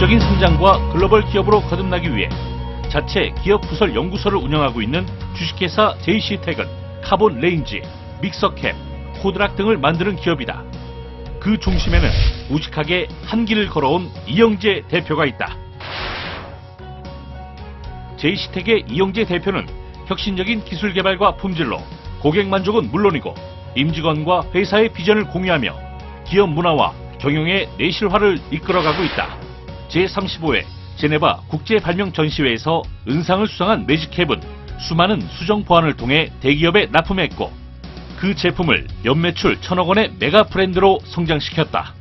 지속적인 성장과 글로벌 기업으로 거듭나기 위해 자체 기업 부설 연구소를 운영하고 있는 주식회사 JC텍은 카본 레인지, 믹서캡, 코드락 등을 만드는 기업이다. 그 중심에는 우직하게 한 길을 걸어온 이영재 대표가 있다. JC텍의 이영재 대표는 혁신적인 기술 개발과 품질로 고객 만족은 물론이고 임직원과 회사의 비전을 공유하며 기업 문화와 경영의 내실화를 이끌어가고 있다. 제35회 제네바 국제발명 전시회에서 은상을 수상한 매직캡은 수많은 수정 보완을 통해 대기업에 납품했고 그 제품을 연매출 1,000억 원의 메가 브랜드로 성장시켰다.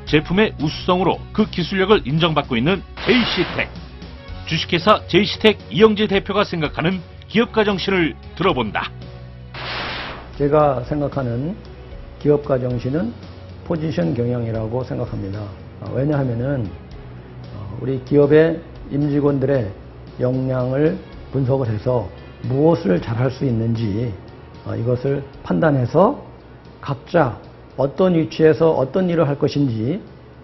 제품의 우수성으로 그 기술력을 인정받고 있는 JC텍. 주식회사 JC텍 이영재 대표가 생각하는 기업가 정신을 들어본다. 제가 생각하는 기업가 정신은 포지션 경영이라고 생각합니다. 왜냐하면은 우리 기업의 임직원들의 역량을 분석을 해서 무엇을 잘할 수 있는지 이것을 판단해서 각자 어떤 위치에서 어떤 일을 할 것인지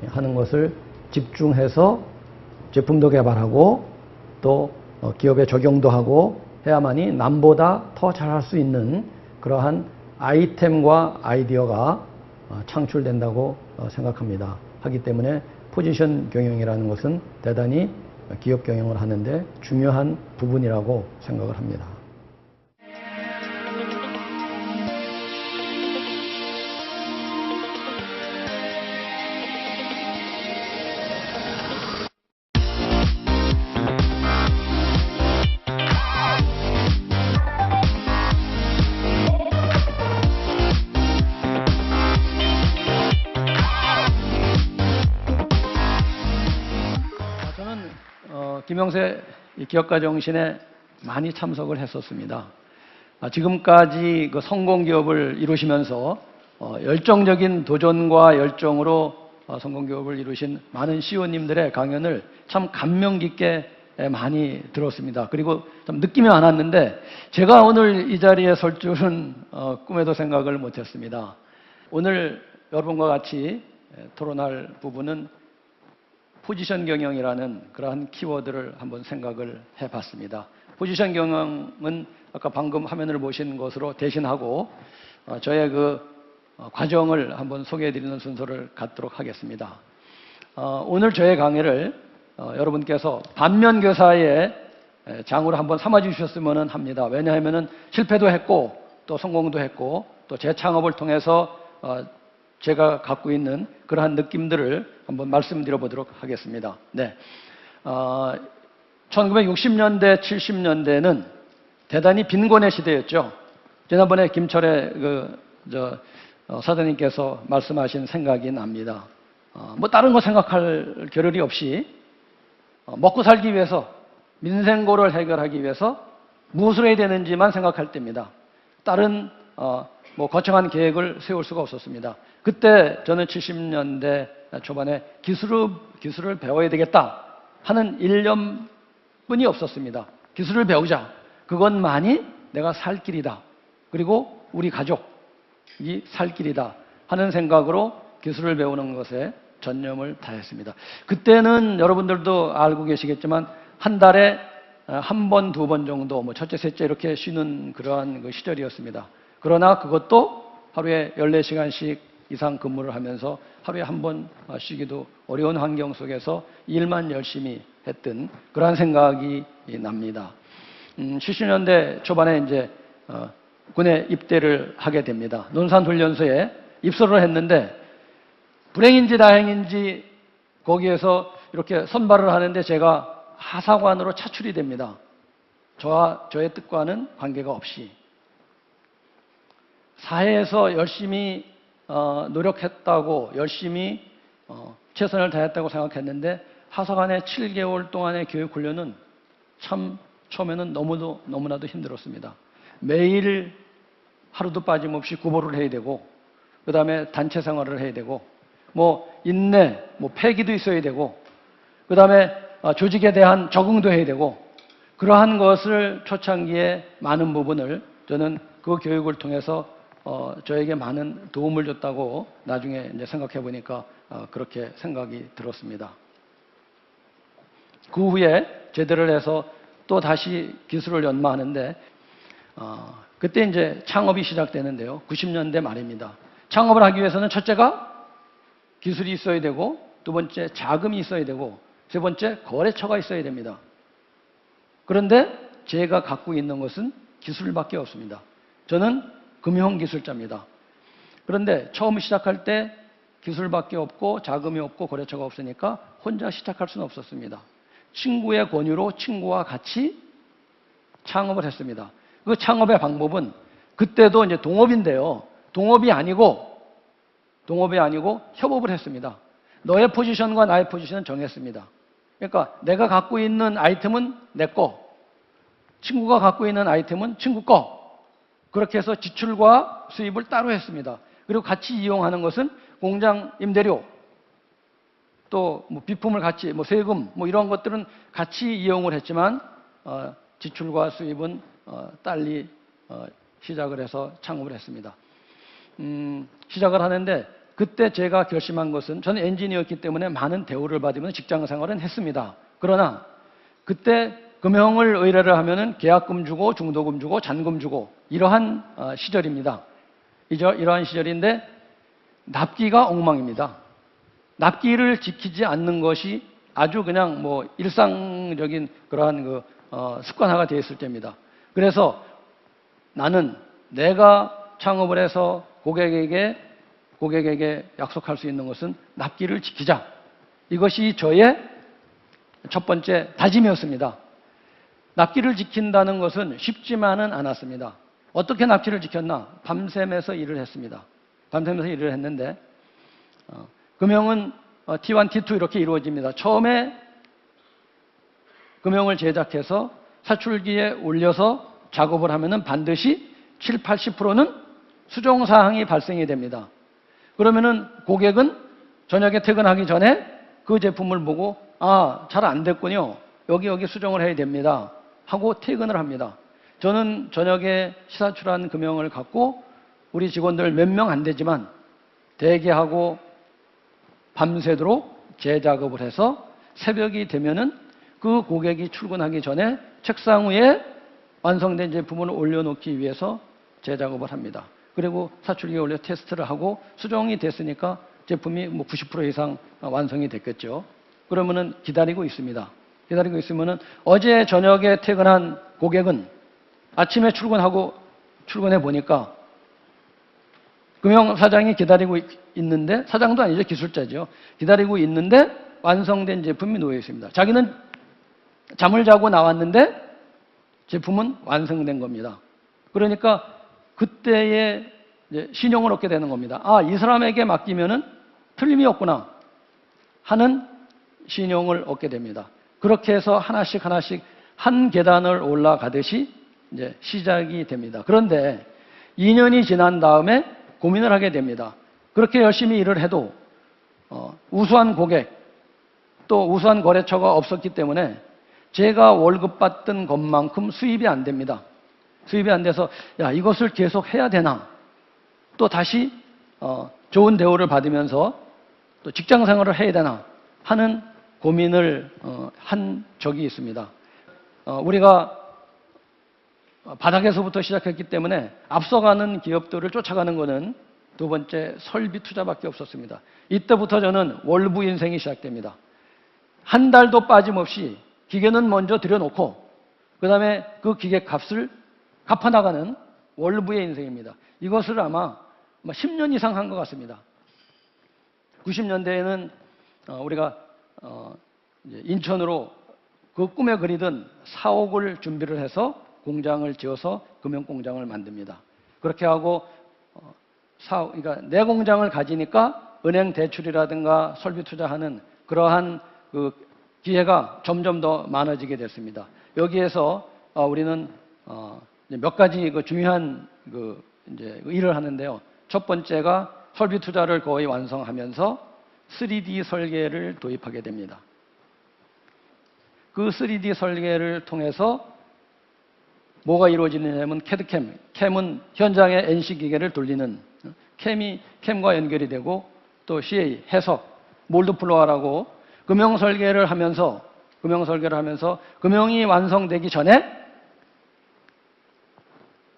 하는 것을 집중해서 제품도 개발하고 또 기업에 적용도 하고 해야만이 남보다 더 잘할 수 있는 그러한 아이템과 아이디어가 창출된다고 생각합니다. 하기 때문에 포지션 경영이라는 것은 대단히 기업 경영을 하는데 중요한 부분이라고 생각을 합니다. 김영세 기업가 정신에 많이 참석을 했었습니다. 지금까지 그 성공 기업을 이루시면서 열정적인 도전과 열정으로 성공 기업을 이루신 많은 CEO님들의 강연을 참 감명 깊게 많이 들었습니다. 그리고 좀 느낌이 안 왔는데 제가 오늘 이 자리에 설 줄은 꿈에도 생각을 못했습니다. 오늘 여러분과 같이 토론할 부분은 포지션 경영이라는 그러한 키워드를 한번 생각을 해봤습니다. 포지션 경영은 아까 방금 화면을 보신 것으로 대신하고 저의 그 과정을 한번 소개해드리는 순서를 갖도록 하겠습니다. 오늘 저의 강의를 여러분께서 반면교사의 장으로 한번 삼아주셨으면 합니다. 왜냐하면 실패도 했고 또 성공도 했고 또 재창업을 통해서 제가 갖고 있는 그러한 느낌들을 한번 말씀드려 보도록 하겠습니다. 네. 1960년대, 70년대는 대단히 빈곤의 시대였죠. 지난번에 김철의 사장님께서 말씀하신 생각이 납니다. 뭐 다른 거 생각할 겨를이 없이 먹고 살기 위해서 민생고를 해결하기 위해서 무엇을 해야 되는지만 생각할 때입니다. 다른 뭐 거창한 계획을 세울 수가 없었습니다. 그때 저는 70년대 초반에 기술을 배워야 되겠다 하는 일념뿐이 없었습니다. 기술을 배우자. 그것만이 내가 살 길이다. 그리고 우리 가족이 살 길이다 하는 생각으로 기술을 배우는 것에 전념을 다했습니다. 그때는 여러분들도 알고 계시겠지만 한 달에 한 번, 두 번 정도 뭐 첫째, 셋째 이렇게 쉬는 그러한 그 시절이었습니다. 그러나 그것도 하루에 14시간씩 이상 근무를 하면서 하루에 한 번 쉬기도 어려운 환경 속에서 일만 열심히 했던 그러한 생각이 납니다. 70년대 초반에 이제 군에 입대를 하게 됩니다. 논산훈련소에 입소를 했는데 불행인지 다행인지 거기에서 이렇게 선발을 하는데 제가 하사관으로 차출이 됩니다. 저와 저의 뜻과는 관계가 없이. 사회에서 열심히 노력했다고 열심히 최선을 다했다고 생각했는데 하사관의 7개월 동안의 교육 훈련은 참 처음에는 너무나도 힘들었습니다. 매일 하루도 빠짐없이 구보를 해야 되고 그 다음에 단체 생활을 해야 되고 뭐 인내, 뭐 패기도 있어야 되고 그 다음에 조직에 대한 적응도 해야 되고 그러한 것을 초창기에 많은 부분을 저는 그 교육을 통해서 저에게 많은 도움을 줬다고 나중에 이제 생각해 보니까 그렇게 생각이 들었습니다. 그 후에 제대를 해서 또 다시 기술을 연마하는데 그때 이제 창업이 시작되는데요. 90년대 말입니다. 창업을 하기 위해서는 첫째가 기술이 있어야 되고, 두 번째 자금이 있어야 되고, 세 번째 거래처가 있어야 됩니다. 그런데 제가 갖고 있는 것은 기술밖에 없습니다. 저는 금융기술자입니다. 그런데 처음 시작할 때 기술밖에 없고 자금이 없고 거래처가 없으니까 혼자 시작할 수는 없었습니다. 친구의 권유로 친구와 같이 창업을 했습니다. 그 창업의 방법은 그때도 이제 동업인데요. 동업이 아니고 협업을 했습니다. 너의 포지션과 나의 포지션은 정했습니다. 그러니까 내가 갖고 있는 아이템은 내 거, 친구가 갖고 있는 아이템은 친구 거. 그렇게 해서 지출과 수입을 따로 했습니다. 그리고 같이 이용하는 것은 공장 임대료, 또 뭐 비품을 같이, 뭐 세금, 뭐 이런 것들은 같이 이용을 했지만 지출과 수입은 딸리 시작을 해서 창업을 했습니다. 시작을 하는데 그때 제가 결심한 것은, 저는 엔지니어였기 때문에 많은 대우를 받으면서 직장 생활은 했습니다. 그러나 그때 금형을 의뢰를 하면은 계약금 주고 중도금 주고 잔금 주고 이러한 시절입니다. 이러한 시절인데 납기가 엉망입니다. 납기를 지키지 않는 것이 아주 그냥 뭐 일상적인 그러한 습관화가 되어 있을 때입니다. 그래서 나는 내가 창업을 해서 고객에게 약속할 수 있는 것은 납기를 지키자. 이것이 저의 첫 번째 다짐이었습니다. 납기를 지킨다는 것은 쉽지만은 않았습니다. 어떻게 납기를 지켰나? 밤샘에서 일을 했습니다. 밤샘에서 일을 했는데 금형은 T1, T2 이렇게 이루어집니다. 처음에 금형을 제작해서 사출기에 올려서 작업을 하면은 반드시 7, 80%는 수정사항이 발생이 됩니다. 그러면은 고객은 저녁에 퇴근하기 전에 그 제품을 보고 잘 안 됐군요. 여기 수정을 해야 됩니다. 하고 퇴근을 합니다. 저는 저녁에 시사출한 금형을 갖고 우리 직원들 몇 명 안 되지만 대기하고 밤새도록 재작업을 해서 새벽이 되면은 그 고객이 출근하기 전에 책상 위에 완성된 제품을 올려놓기 위해서 재작업을 합니다. 그리고 사출기에 올려 테스트를 하고 수정이 됐으니까 제품이 뭐 90% 이상 완성이 됐겠죠. 그러면은 기다리고 있습니다. 기다리고 있으면은 어제 저녁에 퇴근한 고객은 아침에 출근해 보니까 금형 사장이 기다리고 있는데, 사장도 아니죠, 기술자죠. 기다리고 있는데 완성된 제품이 놓여 있습니다. 자기는 잠을 자고 나왔는데 제품은 완성된 겁니다. 그러니까 그때의 신용을 얻게 되는 겁니다. 이 사람에게 맡기면은 틀림이 없구나 하는 신용을 얻게 됩니다. 그렇게 해서 하나씩 한 계단을 올라가듯이 이제 시작이 됩니다. 그런데 2년이 지난 다음에 고민을 하게 됩니다. 그렇게 열심히 일을 해도 우수한 고객, 또 우수한 거래처가 없었기 때문에 제가 월급 받던 것만큼 수입이 안 됩니다. 수입이 안 돼서 이것을 계속 해야 되나? 또 다시 좋은 대우를 받으면서 또 직장 생활을 해야 되나 하는 고민을 한 적이 있습니다. 우리가 바닥에서부터 시작했기 때문에 앞서가는 기업들을 쫓아가는 것은 두 번째 설비 투자밖에 없었습니다. 이때부터 저는 월부 인생이 시작됩니다. 한 달도 빠짐없이 기계는 먼저 들여놓고 그 다음에 그 기계 값을 갚아나가는 월부의 인생입니다. 이것을 아마 10년 이상 한 것 같습니다. 90년대에는 우리가 이제 인천으로 그 꿈에 그리던 사옥을 준비를 해서 공장을 지어서 금형공장을 만듭니다. 그렇게 하고 그러니까 내 공장을 가지니까 은행 대출이라든가 설비 투자하는 그러한 그 기회가 점점 더 많아지게 됐습니다. 여기에서 우리는 몇 가지 중요한 이제 일을 하는데요. 첫 번째가 설비 투자를 거의 완성하면서 3D 설계를 도입하게 됩니다. 그 3D 설계를 통해서 뭐가 이루어지느냐면 캐드캠, 캠은 현장의 NC 기계를 돌리는 캠과 연결이 되고 또 CA, 해석, 몰드 플로어라고 금형 설계를 하면서 금형 설계를 하면서 금형이 완성되기 전에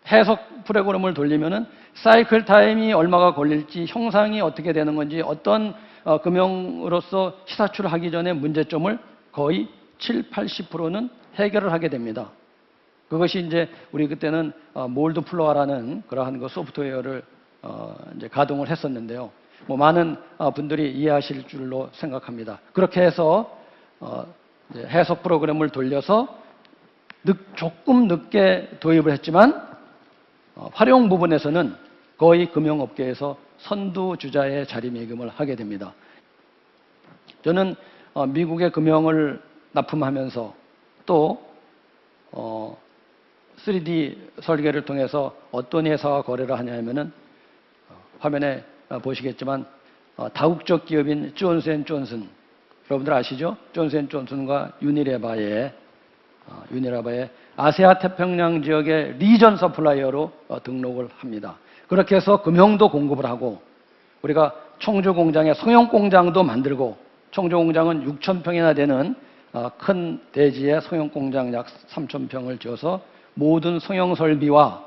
해석 프로그램을 돌리면은 사이클 타임이 얼마가 걸릴지, 형상이 어떻게 되는 건지, 어떤 금형으로서 시사출을 하기 전에 문제점을 거의 7, 80%는 해결을 하게 됩니다. 그것이 이제 우리 그때는 몰드 플로어라는 그러한 그 소프트웨어를 이제 가동을 했었는데요. 뭐 많은 분들이 이해하실 줄로 생각합니다. 그렇게 해서 이제 해석 프로그램을 돌려서 조금 늦게 도입을 했지만 활용 부분에서는 거의 금융업계에서 선두주자의 자리매김을 하게 됩니다. 저는 미국의 금형을 납품하면서 또 3D 설계를 통해서 어떤 회사와 거래를 하냐면은 화면에 보시겠지만 다국적 기업인 존스앤존슨, 여러분들 아시죠? 존스앤존슨과 유니레바의 아시아 태평양 지역의 리전 서플라이어로 등록을 합니다. 그렇게 해서 금형도 공급을 하고, 우리가 청주 공장에 성형 공장도 만들고, 청주 공장은 6,000평이나 되는 큰 대지에 성형 공장 약 3,000평을 지어서 모든 성형 설비와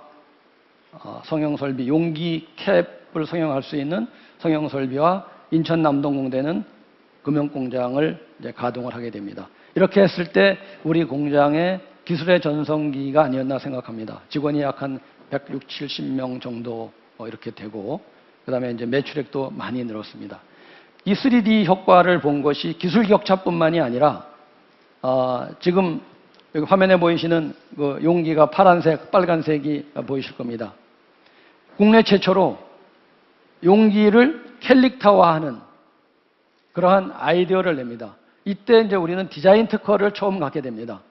용기 캡을 성형할 수 있는 성형 설비와 인천 남동공대는 금형 공장을 이제 가동을 하게 됩니다. 이렇게 했을 때 우리 공장의 기술의 전성기가 아니었나 생각합니다. 직원이 약 한 160, 70명 정도 이렇게 되고, 그 다음에 이제 매출액도 많이 늘었습니다. 이 3D 효과를 본 것이 기술 격차뿐만이 아니라, 지금 여기 화면에 보이시는 그 용기가 파란색, 빨간색이 보이실 겁니다. 국내 최초로 용기를 캘릭터화하는 그러한 아이디어를 냅니다. 이때 이제 우리는 디자인 특허를 처음 갖게 됩니다.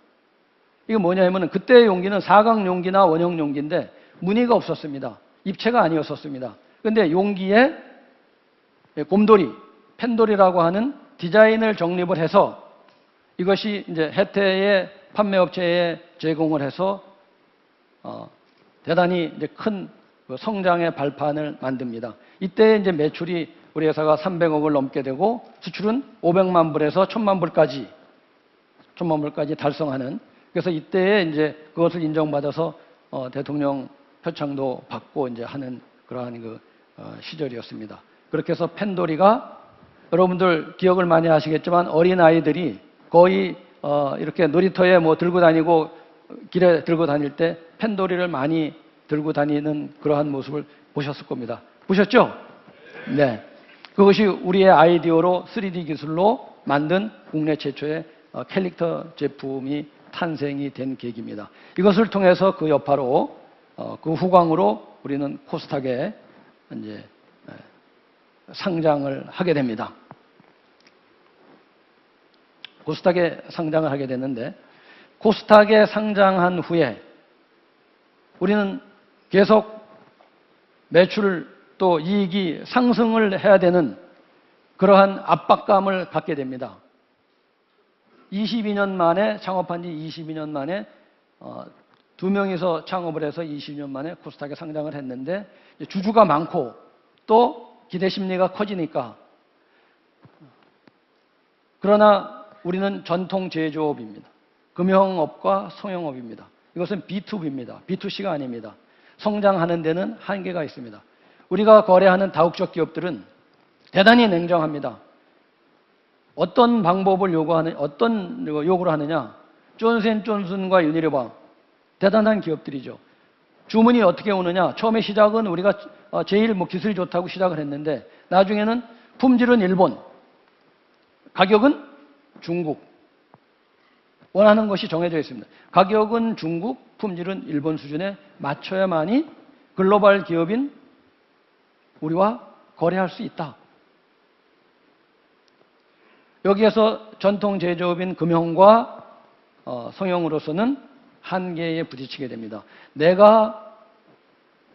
이게 뭐냐면은 그때의 용기는 사각 용기나 원형 용기인데 무늬가 없었습니다. 입체가 아니었었습니다. 근데 용기에 곰돌이, 펜돌이라고 하는 디자인을 정립을 해서 이것이 이제 해태의 판매업체에 제공을 해서 대단히 이제 큰 성장의 발판을 만듭니다. 이때 이제 매출이 우리 회사가 300억을 넘게 되고 수출은 500만 불에서 1000만 불까지 달성하는, 그래서 이때에 이제 그것을 인정받아서 대통령 표창도 받고 이제 하는 그러한 그 시절이었습니다. 그렇게 해서 펜돌이가, 여러분들 기억을 많이 하시겠지만 어린 아이들이 거의 이렇게 놀이터에 뭐 들고 다니고 길에 들고 다닐 때 펜돌이를 많이 들고 다니는 그러한 모습을 보셨을 겁니다. 보셨죠? 네. 그것이 우리의 아이디어로 3D 기술로 만든 국내 최초의 캘릭터 제품이 탄생이 된 계기입니다. 이것을 통해서 그 여파로 그 후광으로 우리는 코스닥에 이제 상장을 하게 됩니다. 코스닥에 상장을 하게 됐는데, 코스닥에 상장한 후에 우리는 계속 매출 또 이익이 상승을 해야 되는 그러한 압박감을 갖게 됩니다. 22년 만에, 창업한 지 22년 만에 두 명이서 창업을 해서 22년 만에 코스닥에 상장을 했는데, 주주가 많고 또 기대 심리가 커지니까, 그러나 우리는 전통 제조업입니다. 금형업과 성형업입니다. 이것은 B2B입니다. B2C가 아닙니다. 성장하는 데는 한계가 있습니다. 우리가 거래하는 다국적 기업들은 대단히 냉정합니다. 어떤 방법을 어떤 요구를 하느냐? 존스앤존슨과 유니레바, 대단한 기업들이죠. 주문이 어떻게 오느냐? 처음에 시작은 우리가 제일 기술이 좋다고 시작을 했는데, 나중에는 품질은 일본, 가격은 중국. 원하는 것이 정해져 있습니다. 가격은 중국, 품질은 일본 수준에 맞춰야만이 글로벌 기업인 우리와 거래할 수 있다. 여기에서 전통 제조업인 금형과 성형으로서는 한계에 부딪히게 됩니다. 내가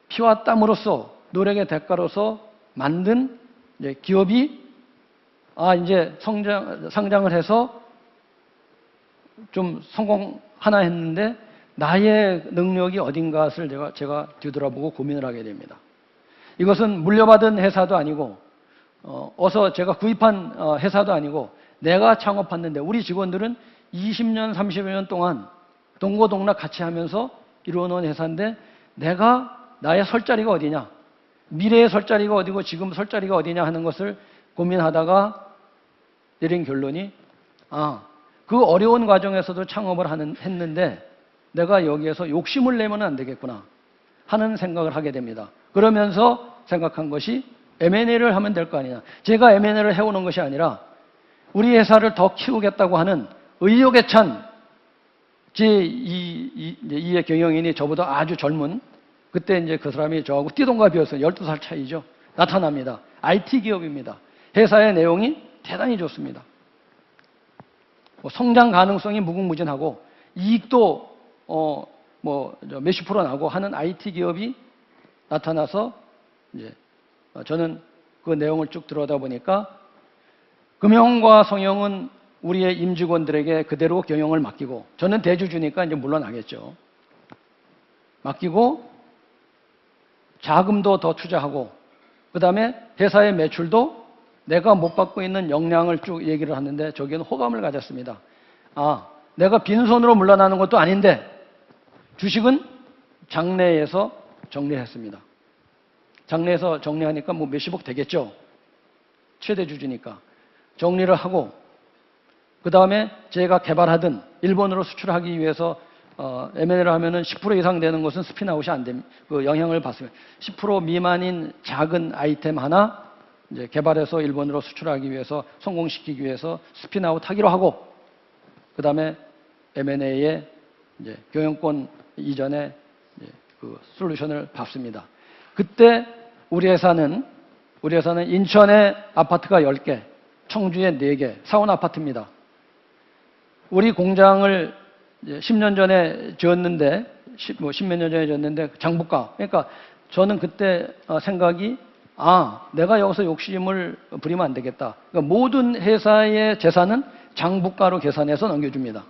피와 땀으로써, 노력의 대가로서 만든 기업이 이제 상장을 해서 좀 성공하나 했는데, 나의 능력이 어딘가를 제가 뒤돌아보고 고민을 하게 됩니다. 이것은 물려받은 회사도 아니고 어서 제가 구입한 회사도 아니고 내가 창업했는데, 우리 직원들은 20년, 30년 동안 동고동락 같이 하면서 이루어놓은 회사인데 내가 나의 설 자리가 어디냐, 미래의 설 자리가 어디고 지금 설 자리가 어디냐 하는 것을 고민하다가 내린 결론이 그 어려운 과정에서도 창업을 했는데 내가 여기에서 욕심을 내면 안 되겠구나 하는 생각을 하게 됩니다. 그러면서 생각한 것이 M&A를 하면 될 거 아니냐. 제가 M&A를 해오는 것이 아니라 우리 회사를 더 키우겠다고 하는 의욕에 찬 제2의 경영인이 저보다 아주 젊은, 그때 이제 그 사람이 저하고 띠동갑이었어요. 12살 차이죠. 나타납니다. IT 기업입니다. 회사의 내용이 대단히 좋습니다. 성장 가능성이 무궁무진하고 이익도 몇십 프로 나고 하는 IT 기업이 나타나서 이제 저는 그 내용을 쭉 들어다 보니까 금형과 성형은 우리의 임직원들에게 그대로 경영을 맡기고, 저는 대주주니까 이제 물러나겠죠. 맡기고 자금도 더 투자하고, 그 다음에 회사의 매출도 내가 못 받고 있는 역량을 쭉 얘기를 하는데 저기는 호감을 가졌습니다. 내가 빈손으로 물러나는 것도 아닌데 주식은 장내에서 정리했습니다. 장내에서 정리하니까 뭐 몇십억 되겠죠. 최대 주주니까. 정리를 하고 그 다음에 제가 개발하든 일본으로 수출하기 위해서 M&A를 하면은 10% 이상 되는 것은 스핀아웃이 안 됩니다. 그 영향을 받습니다. 10% 미만인 작은 아이템 하나 이제 개발해서 일본으로 수출하기 위해서 성공시키기 위해서 스핀아웃 하기로 하고, 그 다음에 M&A의 이제 경영권 이전에 그 솔루션을 밟습니다. 그때 우리 회사는 인천에 아파트가 10개, 청주에 4개, 사원 아파트입니다. 우리 공장을 10년 전에 지었는데, 10몇 년 전에 지었는데 장부가. 그러니까 저는 그때 생각이 내가 여기서 욕심을 부리면 안 되겠다. 그러니까 모든 회사의 재산은 장부가로 계산해서 넘겨줍니다.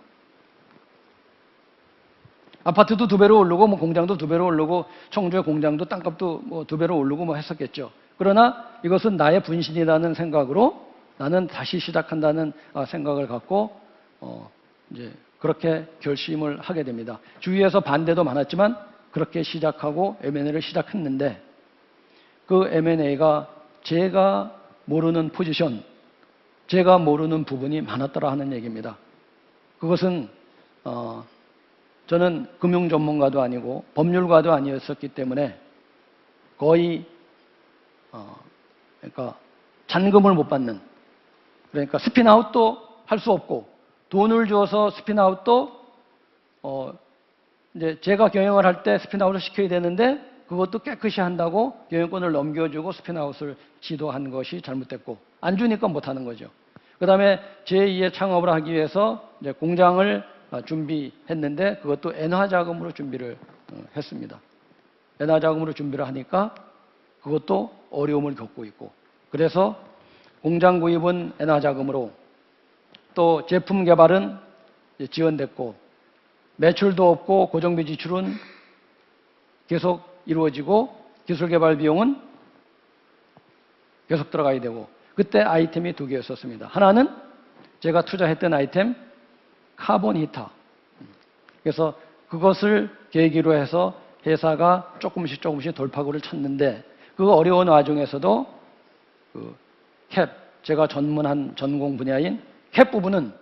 아파트도 2배로 오르고 공장도 2배로 오르고 청주의 공장도 땅값도 2배로 오르고 했었겠죠. 그러나 이것은 나의 분신이라는 생각으로 나는 다시 시작한다는 생각을 갖고 이제 그렇게 결심을 하게 됩니다. 주위에서 반대도 많았지만 그렇게 시작하고 M&A를 시작했는데 그 M&A가 제가 모르는 포지션, 제가 모르는 부분이 많았더라 하는 얘기입니다. 그것은 저는 금융 전문가도 아니고 법률가도 아니었었기 때문에 거의 그러니까 잔금을 못 받는, 그러니까 스핀아웃도 할 수 없고 돈을 줘서 스핀아웃도 이제 제가 경영을 할 때 스핀아웃을 시켜야 되는데 그것도 깨끗이 한다고 경영권을 넘겨주고 스핀아웃을 지도한 것이 잘못됐고, 안 주니까 못하는 거죠. 그 다음에 제2의 창업을 하기 위해서 이제 공장을 준비했는데 그것도 엔화 자금으로 준비를 했습니다. 엔화 자금으로 준비를 하니까 그것도 어려움을 겪고 있고, 그래서 공장 구입은 엔화 자금으로, 또 제품 개발은 지연됐고, 매출도 없고 고정비 지출은 계속 이루어지고 기술 개발 비용은 계속 들어가야 되고, 그때 아이템이 2개였었습니다. 하나는 제가 투자했던 아이템 카본 히터. 그래서 그것을 계기로 해서 회사가 조금씩 돌파구를 찾는데 그 어려운 와중에서도 그 캡, 제가 전문한 전공 분야인 캡 부분은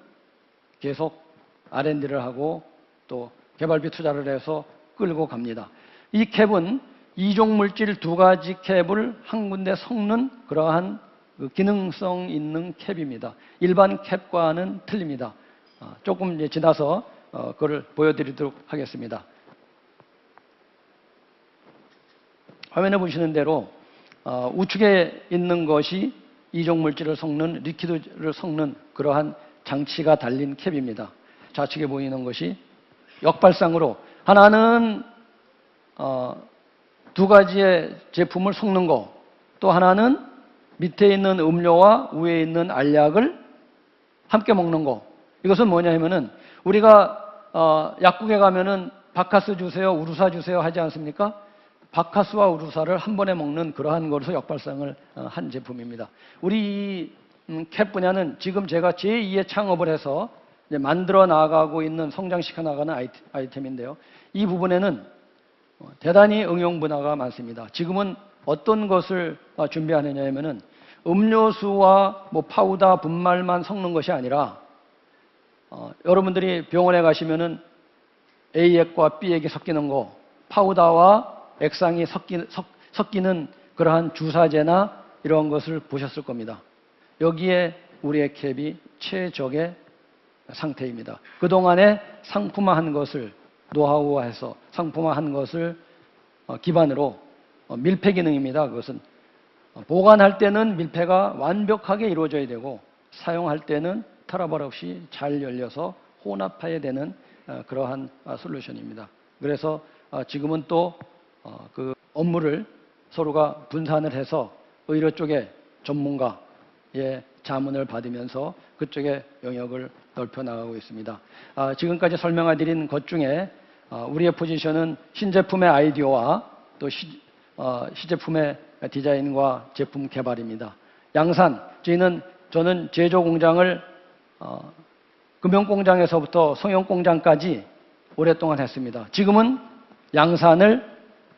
계속 R&D를 하고 또 개발비 투자를 해서 끌고 갑니다. 이 캡은 이종 물질 2가지 캡을 한 군데 섞는 그러한 그 기능성 있는 캡입니다. 일반 캡과는 틀립니다. 조금 이제 지나서 그걸 보여드리도록 하겠습니다. 화면에 보시는 대로 우측에 있는 것이 이종 물질을 섞는, 리퀴드를 섞는 그러한 장치가 달린 캡입니다. 좌측에 보이는 것이 역발상으로 하나는 2가지의 제품을 섞는 거, 또 하나는 밑에 있는 음료와 위에 있는 알약을 함께 먹는 거. 이것은 뭐냐 하면은 우리가 약국에 가면은 바카스 주세요, 우루사 주세요 하지 않습니까? 바카스와 우루사를 한 번에 먹는 그러한 것으로 역발상을 한 제품입니다. 우리 캡 분야는 지금 제가 제2의 창업을 해서 이제 만들어 나가고 있는 성장시켜 나가는 아이템인데요. 이 부분에는 대단히 응용 분야가 많습니다. 지금은 어떤 것을 준비하느냐 하면은 음료수와 뭐 파우더 분말만 섞는 것이 아니라 여러분들이 병원에 가시면은 A액과 B액이 섞이는 거, 파우더와 액상이 섞이는 그러한 주사제나 이런 것을 보셨을 겁니다. 여기에 우리의 캡이 최적의 상태입니다. 그동안에 상품화한 것을 노하우화해서 상품화한 것을 기반으로 밀폐 기능입니다. 그것은 보관할 때는 밀폐가 완벽하게 이루어져야 되고 사용할 때는 트러블 없이 잘 열려서 혼합해야 되는 그러한 솔루션입니다. 그래서 지금은 또 그 업무를 서로가 분산을 해서 의료 쪽에 전문가의 자문을 받으면서 그쪽의 영역을 넓혀 나가고 있습니다. 지금까지 설명해드린 것 중에 우리의 포지션은 신제품의 아이디어와 또 시제품의 디자인과 제품 개발입니다. 양산, 저는 제조 공장을 금형 공장에서부터 성형 공장까지 오랫동안 했습니다. 지금은 양산을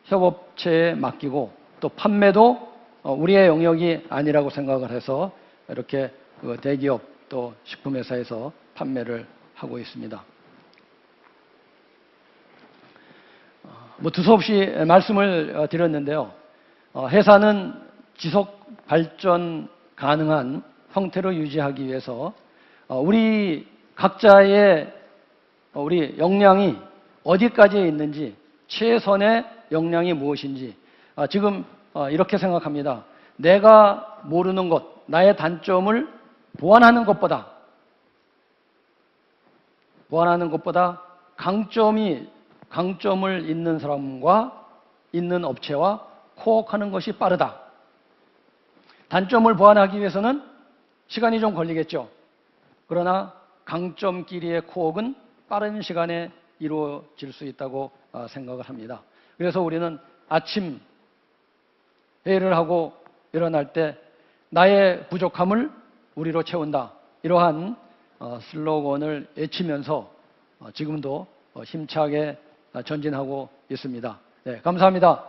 협업체에 맡기고 또 판매도 우리의 영역이 아니라고 생각을 해서 이렇게 대기업 또 식품회사에서 판매를 하고 있습니다. 뭐 두서없이 말씀을 드렸는데요. 회사는 지속 발전 가능한 형태로 유지하기 위해서 우리 각자의 우리 역량이 어디까지에 있는지 최선의 역량이 무엇인지 지금 이렇게 생각합니다. 내가 모르는 것, 나의 단점을 보완하는 것보다 강점을 있는 사람과 있는 업체와 코어하는 것이 빠르다. 단점을 보완하기 위해서는 시간이 좀 걸리겠죠. 그러나 강점끼리의 코어는 빠른 시간에 이루어질 수 있다고 생각을 합니다. 그래서 우리는 아침 회의를 하고 일어날 때 나의 부족함을 우리로 채운다. 이러한 슬로건을 외치면서 지금도 힘차게 전진하고 있습니다. 네, 감사합니다.